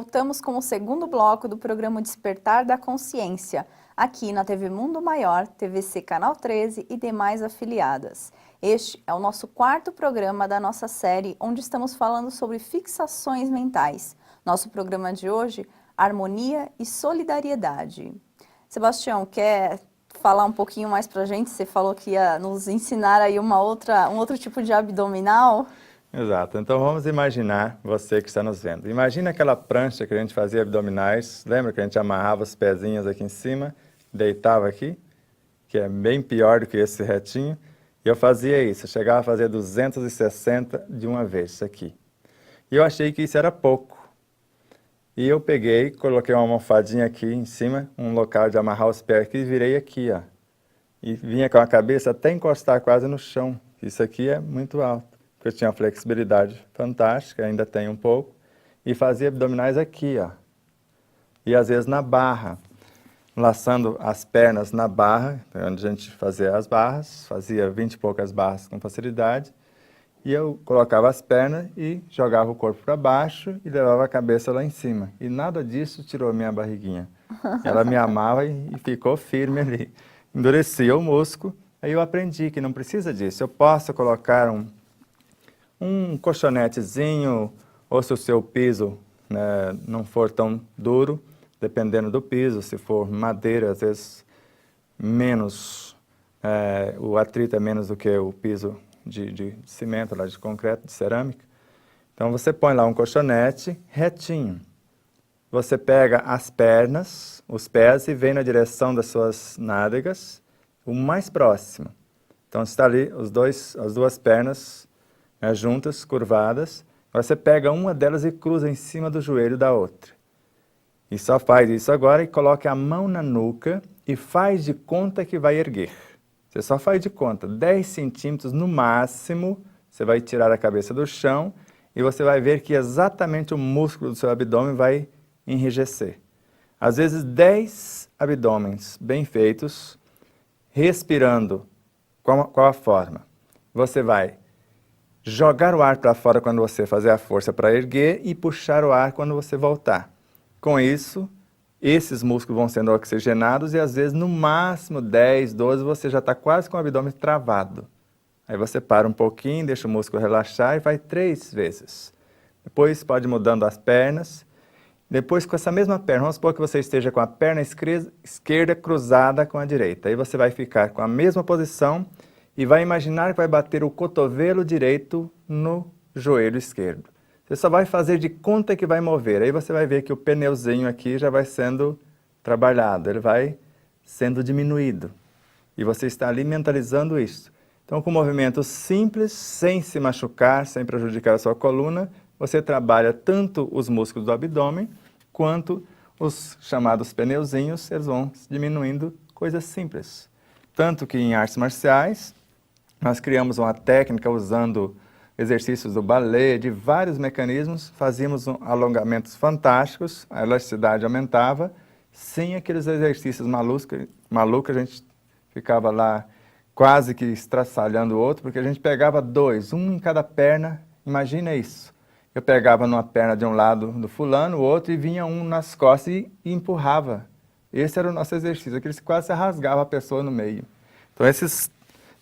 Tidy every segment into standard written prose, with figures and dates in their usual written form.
voltamos com o segundo bloco do programa Despertar da Consciência, aqui na TV Mundo Maior, TVC Canal 13 e demais afiliadas. Este é o nosso quarto programa da nossa série, onde estamos falando sobre fixações mentais. Nosso programa de hoje, Harmonia e Solidariedade. Sebastião, quer falar um pouquinho mais pra gente? Você falou que ia nos ensinar aí um outro tipo de abdominal. Exato. Então vamos imaginar, você que está nos vendo. Imagina aquela prancha que a gente fazia abdominais. Lembra que a gente amarrava os pezinhos aqui em cima, deitava aqui, que é bem pior do que esse retinho. E eu fazia isso, eu chegava a fazer 260 de uma vez, isso aqui. E eu achei que isso era pouco. E eu peguei, coloquei uma almofadinha aqui em cima, um local de amarrar os pés aqui, e virei aqui, ó. E vinha com a cabeça até encostar quase no chão. Isso aqui é muito alto. Porque eu tinha uma flexibilidade fantástica, ainda tenho um pouco. E fazia abdominais aqui, ó. E às vezes na barra. Laçando as pernas na barra, onde a gente fazia as barras, fazia 20 e poucas barras com facilidade, e eu colocava as pernas e jogava o corpo para baixo e levava a cabeça lá em cima. E nada disso tirou a minha barriguinha. Ela me amava e ficou firme ali. Endurecia o músculo, aí eu aprendi que não precisa disso. Eu posso colocar um colchonetezinho, ou se o seu piso, né, não for tão duro, dependendo do piso, se for madeira, às vezes menos, o atrito é menos do que o piso de cimento, lá de concreto, de cerâmica. Então você põe lá um colchonete retinho. Você pega as pernas, os pés e vem na direção das suas nádegas, o mais próximo. Então está ali as duas pernas juntas, curvadas. Você pega uma delas e cruza em cima do joelho da outra. E só faz isso agora e coloca a mão na nuca e faz de conta que vai erguer. Você só faz de conta, 10 centímetros no máximo, você vai tirar a cabeça do chão e você vai ver que exatamente o músculo do seu abdômen vai enrijecer. Às vezes 10 abdômenes bem feitos, respirando. Qual a forma? Você vai jogar o ar para fora quando você fazer a força para erguer e puxar o ar quando você voltar. Com isso, esses músculos vão sendo oxigenados e às vezes no máximo 10, 12, você já está quase com o abdômen travado. Aí você para um pouquinho, deixa o músculo relaxar e vai 3 vezes. Depois pode ir mudando as pernas. Depois com essa mesma perna, vamos supor que você esteja com a perna esquerda cruzada com a direita. Aí você vai ficar com a mesma posição e vai imaginar que vai bater o cotovelo direito no joelho esquerdo. Você só vai fazer de conta que vai mover. Aí você vai ver que o pneuzinho aqui já vai sendo trabalhado, ele vai sendo diminuído. E você está ali mentalizando isso. Então, com movimentos simples, sem se machucar, sem prejudicar a sua coluna, você trabalha tanto os músculos do abdômen, quanto os chamados pneuzinhos, eles vão diminuindo, coisas simples. Tanto que em artes marciais, nós criamos uma técnica usando exercícios do balé, de vários mecanismos, fazíamos alongamentos fantásticos, a elasticidade aumentava, sem aqueles exercícios malucos, a gente ficava lá quase que estraçalhando o outro, porque a gente pegava 2, um em cada perna, imagina isso. Eu pegava numa perna de um lado do fulano, o outro, e vinha um nas costas e empurrava. Esse era o nosso exercício, aqueles quase rasgava a pessoa no meio. Então esses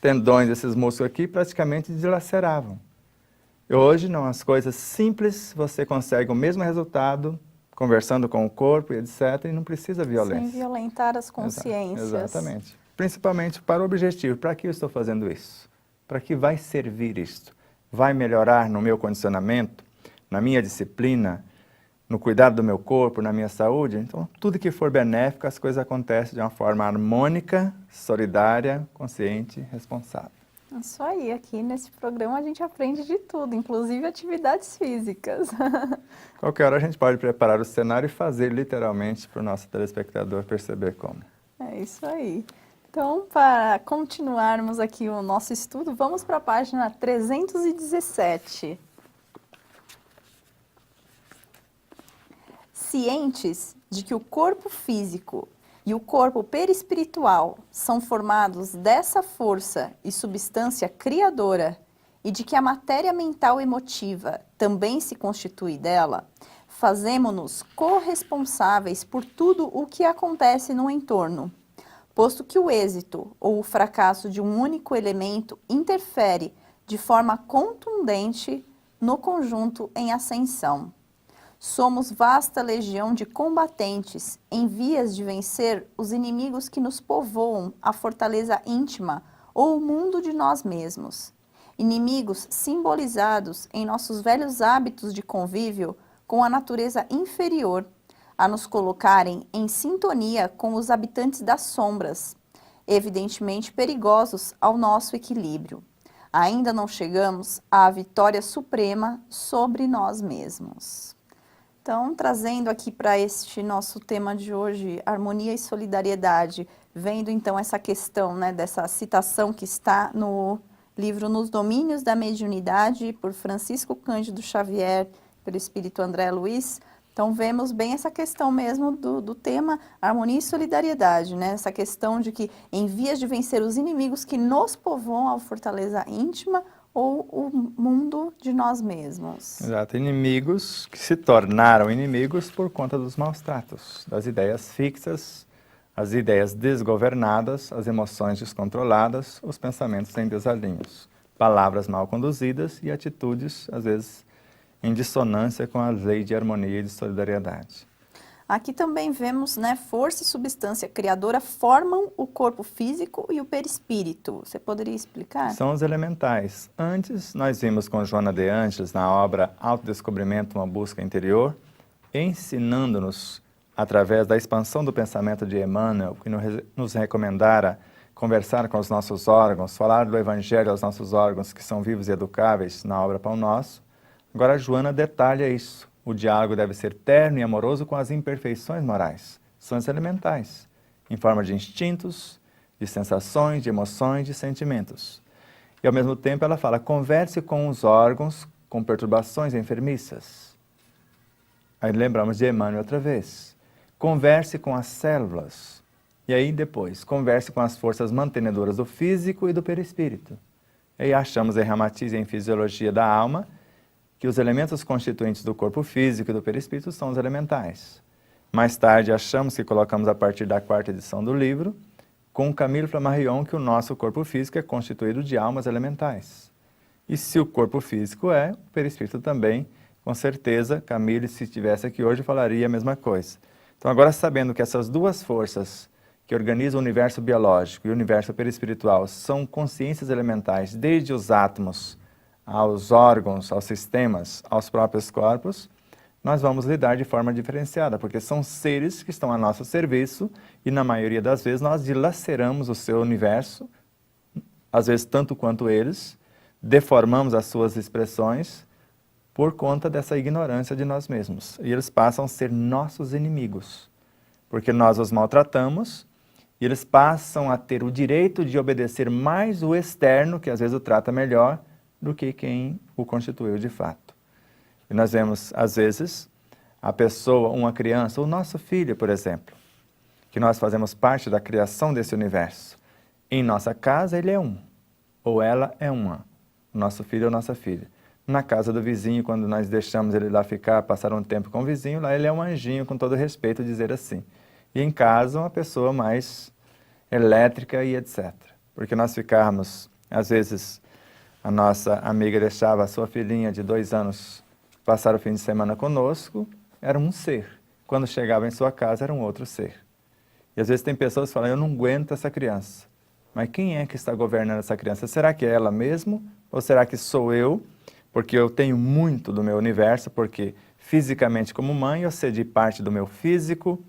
tendões, esses músculos aqui, praticamente dilaceravam. Hoje, não, as coisas simples, você consegue o mesmo resultado, conversando com o corpo, etc., e não precisa violência. Sem violentar as consciências. Exatamente. Principalmente para o objetivo. Para que eu estou fazendo isso? Para que vai servir isto? Vai melhorar no meu condicionamento, na minha disciplina, no cuidado do meu corpo, na minha saúde? Então, tudo que for benéfico, as coisas acontecem de uma forma harmônica, solidária, consciente, responsável. Isso aí, aqui nesse programa a gente aprende de tudo, inclusive atividades físicas. Qualquer hora a gente pode preparar o cenário e fazer literalmente para o nosso telespectador perceber como. É isso aí. Então, para continuarmos aqui o nosso estudo, vamos para a página 317. Cientes de que o corpo físico e o corpo perispiritual são formados dessa força e substância criadora e de que a matéria mental emotiva também se constitui dela, fazemo-nos corresponsáveis por tudo o que acontece no entorno, posto que o êxito ou o fracasso de um único elemento interfere de forma contundente no conjunto em ascensão. Somos vasta legião de combatentes em vias de vencer os inimigos que nos povoam a fortaleza íntima ou o mundo de nós mesmos. Inimigos simbolizados em nossos velhos hábitos de convívio com a natureza inferior, a nos colocarem em sintonia com os habitantes das sombras, evidentemente perigosos ao nosso equilíbrio. Ainda não chegamos à vitória suprema sobre nós mesmos. Então, trazendo aqui para este nosso tema de hoje, harmonia e solidariedade, vendo então essa questão, né, dessa citação que está no livro Nos Domínios da Mediunidade, por Francisco Cândido Xavier, pelo Espírito André Luiz. Então, vemos bem essa questão mesmo do tema harmonia e solidariedade, né? Essa questão de que, em vias de vencer os inimigos que nos povoam a fortaleza íntima ou o mundo de nós mesmos. Exato, inimigos que se tornaram inimigos por conta dos maus tratos, das ideias fixas, as ideias desgovernadas, as emoções descontroladas, os pensamentos em desalinhos, palavras mal conduzidas e atitudes, às vezes, em dissonância com a lei de harmonia e de solidariedade. Aqui também vemos, né, força e substância criadora formam o corpo físico e o perispírito. Você poderia explicar? São os elementais. Antes, nós vimos com Joana de Ângeles, na obra Autodescobrimento, uma busca interior, ensinando-nos, através da expansão do pensamento de Emmanuel, que nos recomendara conversar com os nossos órgãos, falar do Evangelho aos nossos órgãos, que são vivos e educáveis, na obra Pão Nosso. Agora, Joana detalha isso. O diálogo deve ser terno e amoroso com as imperfeições morais. São as elementais, em forma de instintos, de sensações, de emoções, de sentimentos. E, ao mesmo tempo, ela fala, converse com os órgãos com perturbações enfermiças. Aí lembramos de Emmanuel outra vez. Converse com as células. E aí, depois, converse com as forças mantenedoras do físico e do perispírito. E aí achamos em Ramatiz e em Fisiologia da Alma que os elementos constituintes do corpo físico e do perispírito são os elementais. Mais tarde, achamos que colocamos a partir da 4ª edição do livro, com Camille Flammarion, que o nosso corpo físico é constituído de almas elementais. E se o corpo físico é, o perispírito também, com certeza, Camille, se estivesse aqui hoje, falaria a mesma coisa. Então, agora sabendo que essas duas forças que organizam o universo biológico e o universo perispiritual são consciências elementais, desde os átomos aos órgãos, aos sistemas, aos próprios corpos, nós vamos lidar de forma diferenciada, porque são seres que estão a nosso serviço e, na maioria das vezes, nós dilaceramos o seu universo, às vezes tanto quanto eles, deformamos as suas expressões por conta dessa ignorância de nós mesmos. E eles passam a ser nossos inimigos, porque nós os maltratamos e eles passam a ter o direito de obedecer mais o externo, que às vezes o trata melhor, do que quem o constituiu de fato. E nós vemos, às vezes, a pessoa, uma criança, o nosso filho, por exemplo, que nós fazemos parte da criação desse universo. Em nossa casa, ele é um, ou ela é uma, o nosso filho ou nossa filha. Na casa do vizinho, quando nós deixamos ele lá ficar, passar um tempo com o vizinho, lá ele é um anjinho, com todo respeito, dizer assim. E em casa, uma pessoa mais elétrica e etc. Porque nós ficarmos, às vezes, a nossa amiga deixava a sua filhinha de 2 anos passar o fim de semana conosco, era um ser. Quando chegava em sua casa, era um outro ser. E às vezes tem pessoas que falam, eu não aguento essa criança. Mas quem é que está governando essa criança? Será que é ela mesmo? Ou será que sou eu? Porque eu tenho muito do meu universo, porque fisicamente como mãe eu cedi parte do meu físico,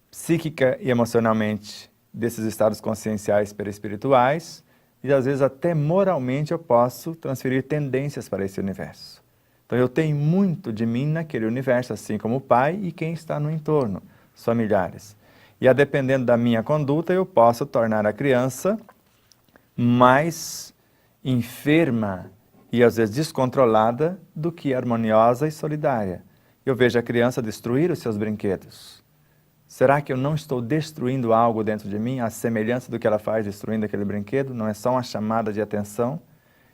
psíquica e emocionalmente desses estados conscienciais perispirituais, e às vezes até moralmente eu posso transferir tendências para esse universo. Então eu tenho muito de mim naquele universo, assim como o pai e quem está no entorno, os familiares. E a dependendo da minha conduta, eu posso tornar a criança mais enferma e às vezes descontrolada do que harmoniosa e solidária. Eu vejo a criança destruir os seus brinquedos. Será que eu não estou destruindo algo dentro de mim, a semelhança do que ela faz destruindo aquele brinquedo? Não é só uma chamada de atenção?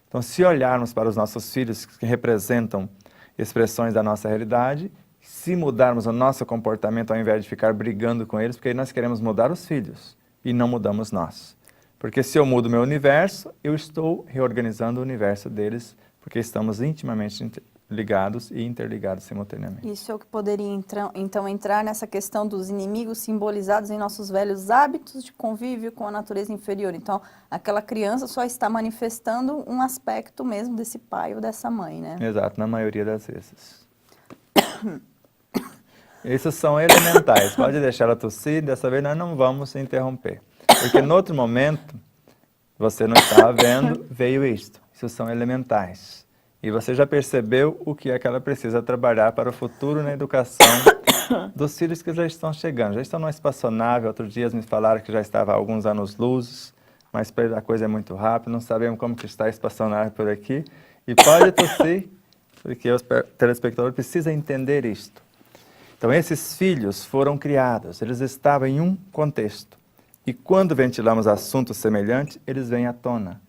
Então, se olharmos para os nossos filhos, que representam expressões da nossa realidade, se mudarmos o nosso comportamento ao invés de ficar brigando com eles, porque nós queremos mudar os filhos e não mudamos nós. Porque se eu mudo meu universo, eu estou reorganizando o universo deles, porque estamos intimamente ligados e interligados simultaneamente. Isso é o que poderia, então, entrar nessa questão dos inimigos simbolizados em nossos velhos hábitos de convívio com a natureza inferior. Então, aquela criança só está manifestando um aspecto mesmo desse pai ou dessa mãe, né? Exato, na maioria das vezes. Esses são elementais. Pode deixar ela tossir, dessa vez nós não vamos interromper. Porque no outro momento, você não estava vendo, veio isto. Isso são elementais. E você já percebeu o que é que ela precisa trabalhar para o futuro na educação dos filhos que já estão chegando. Já estão numa espaçonave, outros dias me falaram que já estava há alguns anos-luz, mas a coisa é muito rápida, não sabemos como que está a espaçonave por aqui. E pode tossir, porque o telespectador precisa entender isto. Então, esses filhos foram criados, eles estavam em um contexto. E quando ventilamos assuntos semelhantes, eles vêm à tona.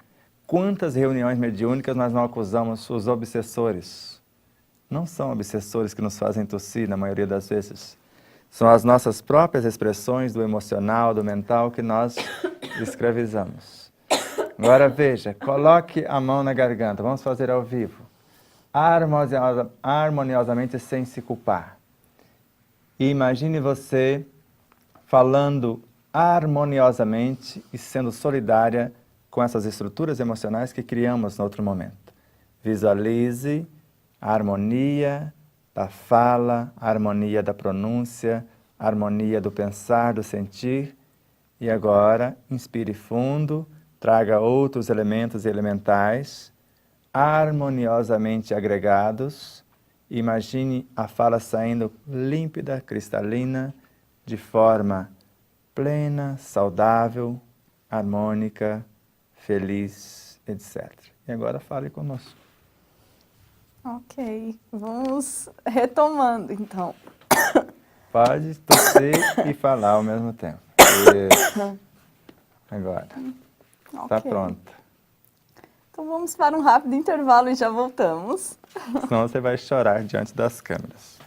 Quantas reuniões mediúnicas nós não acusamos os obsessores? Não são obsessores que nos fazem tossir, na maioria das vezes. São as nossas próprias expressões do emocional, do mental, que nós escravizamos. Agora veja, coloque a mão na garganta, vamos fazer ao vivo. Harmoniosamente, sem se culpar. E imagine você falando harmoniosamente e sendo solidária com essas estruturas emocionais que criamos no outro momento. Visualize a harmonia da fala, a harmonia da pronúncia, a harmonia do pensar, do sentir. E agora, inspire fundo, traga outros elementos elementais, harmoniosamente agregados. Imagine a fala saindo límpida, cristalina, de forma plena, saudável, harmônica, feliz, etc. E agora fale conosco. Ok, vamos retomando então. Pode tossir e falar ao mesmo tempo. Isso. Agora, está Ok. pronta. Então vamos para um rápido intervalo e já voltamos. Senão você vai chorar diante das câmeras.